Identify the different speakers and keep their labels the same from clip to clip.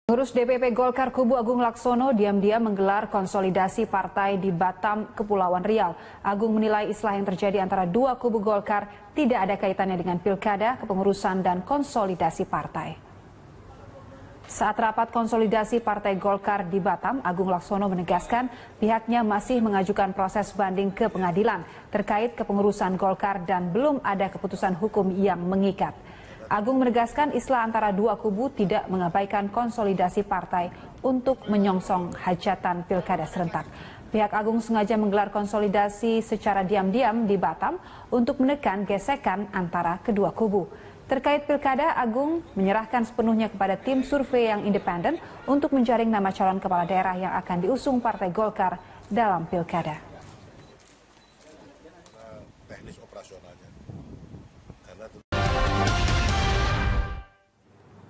Speaker 1: Pengurus DPP Golkar Kubu Agung Laksono diam-diam menggelar konsolidasi partai di Batam, Kepulauan Riau. Agung menilai islah yang terjadi antara dua kubu Golkar tidak ada kaitannya dengan pilkada, kepengurusan, dan konsolidasi partai. Saat rapat konsolidasi Partai Golkar di Batam, Agung Laksono menegaskan pihaknya masih mengajukan proses banding ke pengadilan terkait kepengurusan Golkar dan belum ada keputusan hukum yang mengikat. Agung menegaskan islah antara dua kubu tidak mengabaikan konsolidasi partai untuk menyongsong hajatan pilkada serentak. Pihak Agung sengaja menggelar konsolidasi secara diam-diam di Batam untuk menekan gesekan antara kedua kubu. Terkait pilkada, Agung menyerahkan sepenuhnya kepada tim survei yang independen untuk menjaring nama calon kepala daerah yang akan diusung Partai Golkar dalam pilkada.
Speaker 2: Teknis operasionalnya.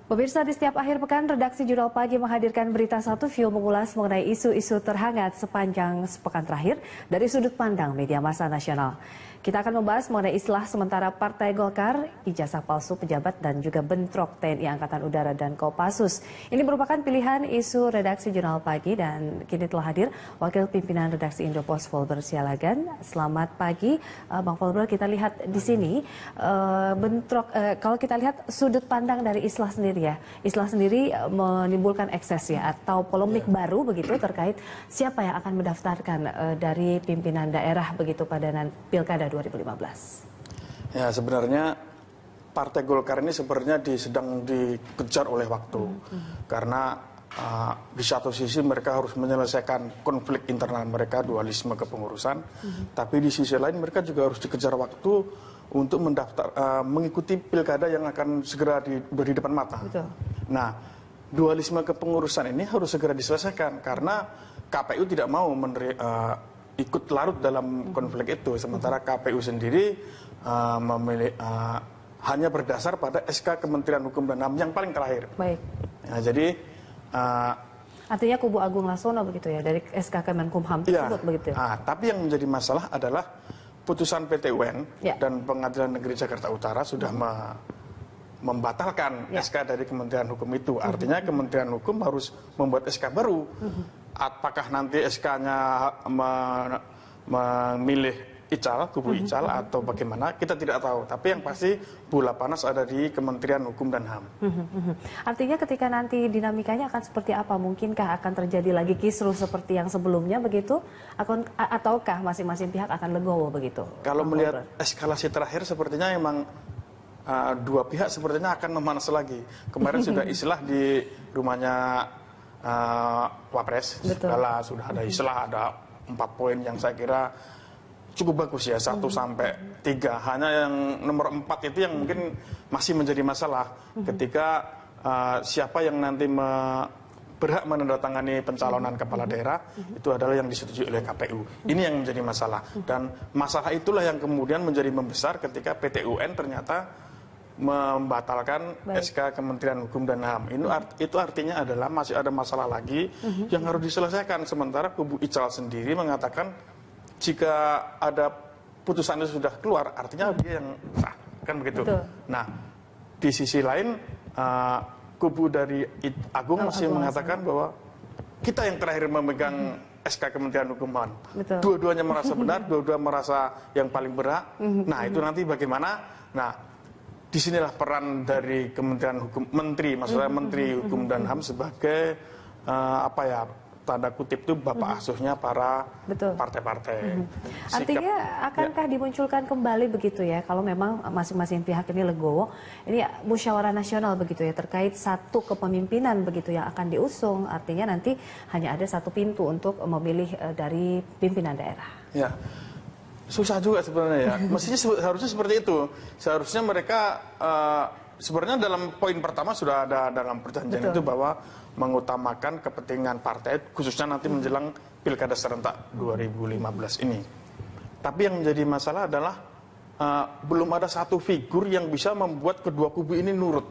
Speaker 3: Pemirsa, di setiap akhir pekan, redaksi Jurnal Pagi menghadirkan berita satu view mengulas mengenai isu-isu terhangat sepanjang sepekan terakhir dari sudut pandang media massa nasional. Kita akan membahas mengenai islah sementara Partai Golkar, ijazah palsu pejabat dan juga bentrok TNI Angkatan Udara dan Kopassus. Ini merupakan pilihan isu redaksi Jurnal Pagi dan kini telah hadir Wakil Pimpinan Redaksi Indopos Volber Sialagan. Selamat pagi, Bang Volber. Kita lihat di sini bentrok. Kalau kita lihat sudut pandang dari islah sendiri ya, islah sendiri menimbulkan ekses ya atau polemik baru begitu terkait siapa yang akan mendaftarkan dari pimpinan daerah begitu pada pilkada 2015.
Speaker 4: Ya, sebenarnya Partai Golkar ini sebenarnya sedang dikejar oleh waktu. Karena di satu sisi mereka harus menyelesaikan konflik internal mereka, dualisme kepengurusan. Tapi di sisi lain mereka juga harus dikejar waktu untuk mengikuti pilkada yang akan segera di depan mata.
Speaker 3: Betul.
Speaker 4: Nah, dualisme kepengurusan ini harus segera diselesaikan karena KPU tidak mau ikut larut dalam konflik itu, sementara KPU sendiri hanya berdasar pada SK Kementerian Hukum dan HAM yang paling terakhir.
Speaker 3: Baik.
Speaker 4: Ya, jadi
Speaker 3: artinya kubu Agung Laksono begitu ya dari SK Kemenkumham tersebut
Speaker 4: ya,
Speaker 3: begitu.
Speaker 4: Tapi yang menjadi masalah adalah putusan PT UN
Speaker 3: ya.
Speaker 4: dan Pengadilan Negeri Jakarta Utara sudah membatalkan SK dari Kementerian Hukum itu. Artinya Kementerian Hukum harus membuat SK baru. Apakah nanti SK-nya memilih Ical, kubu Ical atau bagaimana, kita tidak tahu. Tapi yang pasti bola panas ada di Kementerian Hukum dan HAM.
Speaker 3: Artinya ketika nanti dinamikanya akan seperti apa? Mungkinkah akan terjadi lagi kisruh seperti yang sebelumnya begitu? Ataukah masing-masing pihak akan legowo begitu?
Speaker 4: Kalau melihat eskalasi terakhir sepertinya memang dua pihak sepertinya akan memanas lagi. Kemarin sudah islah di rumahnya Wapres, segala sudah ada islah, ada 4 poin yang saya kira cukup bagus ya, 1 sampai 3. Hanya yang nomor 4 itu yang mungkin masih menjadi masalah ketika siapa yang nanti berhak menandatangani pencalonan kepala daerah itu adalah yang disetujui oleh KPU. Ini yang menjadi masalah, dan masalah itulah yang kemudian menjadi membesar ketika PT UN ternyata membatalkan SK Kementerian Hukum dan HAM. Itu artinya adalah masih ada masalah lagi yang harus diselesaikan. Sementara kubu Ical sendiri mengatakan jika ada putusan itu sudah keluar, artinya dia yang sah, kan begitu.
Speaker 3: Betul.
Speaker 4: Nah, di sisi lain kubu dari Agung masih mengatakan bahwa kita yang terakhir memegang SK Kementerian Hukum dan HAM. Dua-duanya merasa benar, dua-dua merasa yang paling berhak. Nah, itu nanti bagaimana? Nah, disinilah peran dari Kementerian Hukum, maksudnya Menteri Hukum dan HAM sebagai tanda kutip itu bapak asuhnya para partai-partai.
Speaker 3: Artinya akankah dimunculkan kembali begitu ya, kalau memang masing-masing pihak ini legowo, ini musyawarah nasional begitu ya terkait satu kepemimpinan begitu yang akan diusung, artinya nanti hanya ada satu pintu untuk memilih dari pimpinan daerah.
Speaker 4: Ya. Susah juga sebenarnya ya. Mestinya harusnya seperti itu. Seharusnya mereka sebenarnya dalam poin pertama sudah ada dalam perjanjian itu bahwa mengutamakan kepentingan partai khususnya nanti menjelang pilkada serentak 2015 ini. Tapi yang menjadi masalah adalah belum ada satu figur yang bisa membuat kedua kubu ini nurut.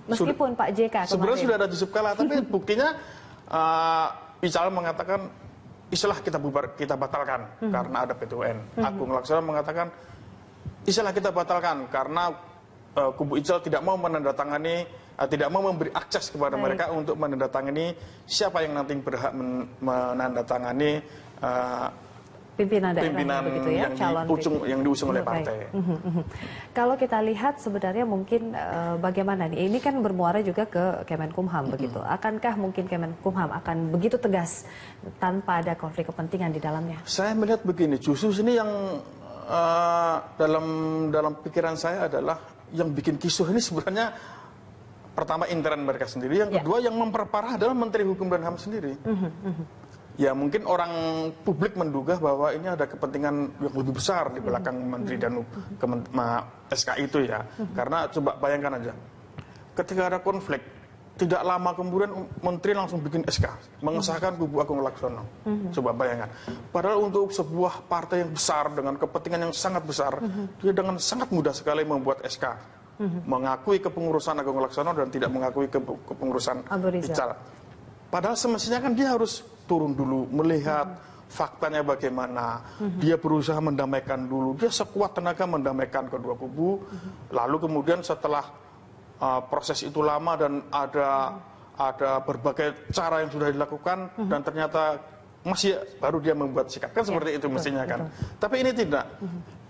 Speaker 3: Meskipun Pak JK kemarin.
Speaker 4: Sebenarnya sudah ada Yusuf Kala, tapi buktinya Ical mengatakan islah kita batalkan karena ada PT UN. Agung Laksono mengatakan islah kita batalkan karena kubu Ical tidak mau menandatangani tidak mau memberi akses kepada mereka untuk menandatangani siapa yang nanti berhak menandatangani
Speaker 3: pimpinan daerah begitu ya,
Speaker 4: yang diusung oleh partai.
Speaker 3: Kalau kita lihat sebenarnya mungkin bagaimana nih? Ini kan bermuara juga ke Kemenkumham begitu. Akankah mungkin Kemenkumham akan begitu tegas tanpa ada konflik kepentingan di dalamnya?
Speaker 4: Saya melihat begini, justru ini yang dalam pikiran saya adalah yang bikin kisruh ini sebenarnya pertama intern mereka sendiri, yang kedua yang memperparah adalah Menteri Hukum dan HAM sendiri. Ya mungkin orang publik menduga bahwa ini ada kepentingan yang lebih besar di belakang Menteri dan SK itu ya. Karena coba bayangkan aja, ketika ada konflik, tidak lama kemudian Menteri langsung bikin SK, mengesahkan Kubu Agung Laksono. Coba bayangkan. Padahal untuk sebuah partai yang besar dengan kepentingan yang sangat besar, dia dengan sangat mudah sekali membuat SK. Mengakui kepengurusan Agung Laksono dan tidak mengakui kepengurusan Ical. Padahal semestinya kan dia harus turun dulu, melihat faktanya bagaimana. Dia berusaha mendamaikan dulu, dia sekuat tenaga mendamaikan kedua kubu. Lalu kemudian setelah proses itu lama dan ada berbagai cara yang sudah dilakukan dan ternyata masih baru dia membuat sikap. Kan seperti itu mestinya kan. Tapi ini tidak.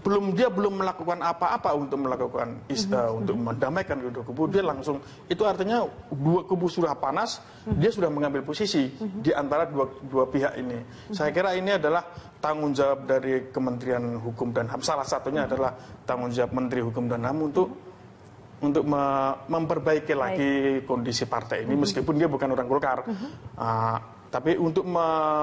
Speaker 4: Dia belum melakukan apa-apa untuk melakukan untuk mendamaikan kedua kubu, dia langsung, itu artinya dua kubu sudah panas, dia sudah mengambil posisi di antara dua pihak ini. Saya kira ini adalah tanggung jawab dari Kementerian Hukum dan HAM. Salah satunya adalah tanggung jawab Menteri Hukum dan HAM untuk memperbaiki lagi kondisi partai ini, meskipun dia bukan orang Golkar, tapi untuk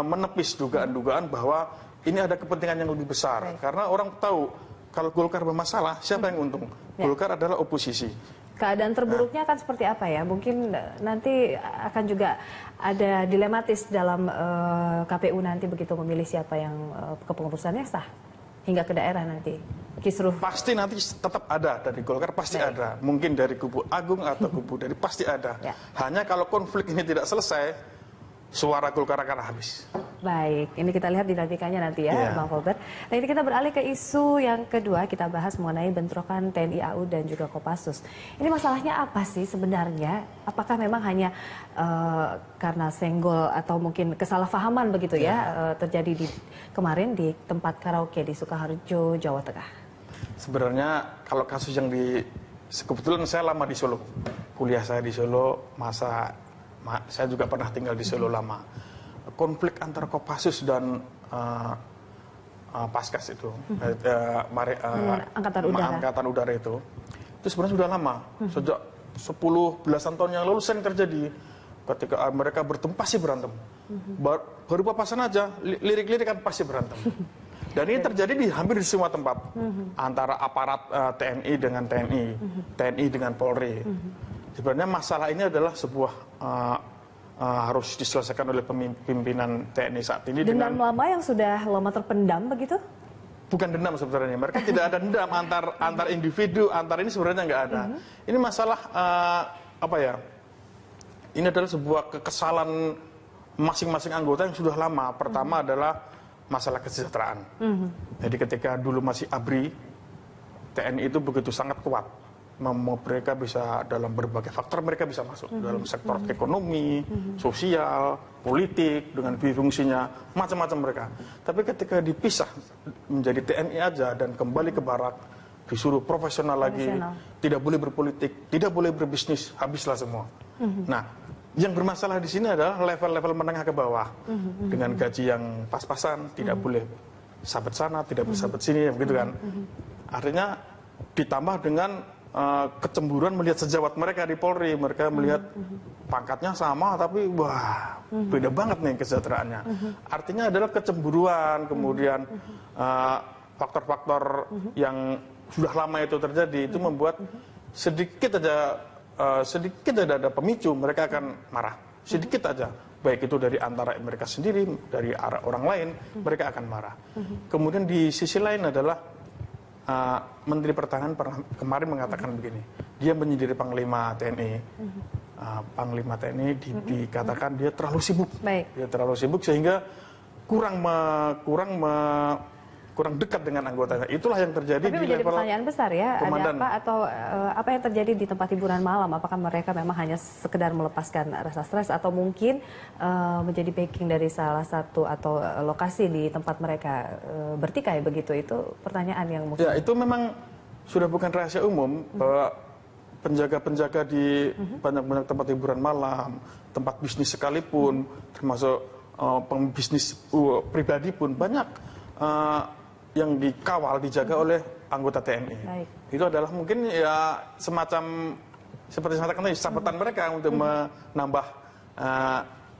Speaker 4: menepis dugaan-dugaan bahwa ini ada kepentingan yang lebih besar. Karena orang tahu kalau Golkar bermasalah, siapa yang untung? Golkar adalah oposisi.
Speaker 3: Keadaan terburuknya akan seperti apa ya? Mungkin nanti akan juga ada dilematis dalam KPU nanti begitu memilih siapa yang kepengurusannya sah hingga ke daerah nanti. Kisruh. Pasti
Speaker 4: nanti tetap ada dari Golkar, pasti ada. Mungkin dari kubu Agung atau kubu dari pasti ada. Hanya kalau konflik ini tidak selesai, suara Golkar akan habis.
Speaker 3: Baik, ini kita lihat dinamikanya nanti ya, Bang Volbert. Nah ini kita beralih ke isu yang kedua, kita bahas mengenai bentrokan TNI AU dan juga Kopassus. Ini masalahnya apa sih sebenarnya? Apakah memang hanya karena senggol atau mungkin kesalahpahaman begitu ya terjadi kemarin di tempat karaoke di Sukoharjo, Jawa Tengah?
Speaker 4: Sebenarnya kalau kasus yang kebetulan saya lama di Solo, kuliah saya di Solo, saya juga pernah tinggal di Solo lama. Konflik antara Kopassus dan Paskas itu, Angkatan Udara itu sebenarnya sudah lama. Sejak 10 belasan tahun yang lalu sering terjadi. Ketika mereka bertemu pasti berantem. Baru papasan aja, lirik-lirik kan pasti berantem. Dan ini terjadi hampir di semua tempat. Antara aparat TNI dengan TNI, TNI dengan Polri. Sebenarnya masalah ini adalah sebuah harus diselesaikan oleh pimpinan TNI saat ini.
Speaker 3: Dendam lama yang sudah lama terpendam begitu?
Speaker 4: Bukan dendam sebenarnya. Mereka tidak ada dendam antar individu, antar ini sebenarnya nggak ada. Ini masalah apa ya? Ini adalah sebuah kekesalan masing-masing anggota yang sudah lama. Pertama adalah masalah kesejahteraan. Jadi ketika dulu masih ABRI, TNI itu begitu sangat kuat. Mereka bisa dalam berbagai faktor mereka bisa masuk dalam sektor ekonomi, sosial, politik dengan fungsinya macam-macam mereka. Tapi ketika dipisah menjadi TNI aja dan kembali ke barak, disuruh profesional lagi, tidak boleh berpolitik, tidak boleh berbisnis, habislah semua. Nah, yang bermasalah di sini adalah level-level menengah ke bawah dengan gaji yang pas-pasan, tidak boleh sahabat sana, tidak boleh sahabat sini, begitu kan? Artinya ditambah dengan kecemburuan melihat sejawat mereka di Polri, mereka melihat pangkatnya sama tapi wah beda banget nih kesejahteraannya. Artinya adalah kecemburuan, kemudian faktor-faktor yang sudah lama itu terjadi itu membuat sedikit aja ada pemicu mereka akan marah, sedikit aja, baik itu dari antara mereka sendiri, dari arah orang lain mereka akan marah. Kemudian di sisi lain adalah Menteri Pertahanan kemarin mengatakan begini, dia menyendiri Panglima TNI. Panglima TNI dikatakan dia terlalu sibuk. Dia terlalu sibuk sehingga kurang kurang dekat dengan anggotanya. Itulah yang terjadi
Speaker 3: Tapi
Speaker 4: di
Speaker 3: menjadi
Speaker 4: level
Speaker 3: pertanyaan besar ya,
Speaker 4: komandan.
Speaker 3: ada apa atau apa yang terjadi di tempat hiburan malam? Apakah mereka memang hanya sekedar melepaskan rasa stres atau mungkin menjadi backing dari salah satu atau lokasi di tempat mereka bertikai begitu? Itu pertanyaan yang mungkin.
Speaker 4: Ya, itu memang sudah bukan rahasia umum bahwa penjaga-penjaga di banyak-banyak tempat hiburan malam, tempat bisnis sekalipun, termasuk pembisnis pribadi pun banyak yang dikawal, dijaga oleh anggota TNI.
Speaker 3: Baik.
Speaker 4: Itu adalah mungkin ya semacam seperti saya katakan tadi, sabetan mereka untuk menambah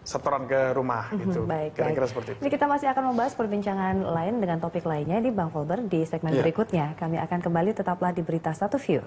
Speaker 4: setoran ke rumah gitu. Kira-kira seperti itu.
Speaker 3: Ini kita masih akan membahas perbincangan lain dengan topik lainnya di Bang Volber di segmen berikutnya. Kami akan kembali, tetaplah di Berita 1 View.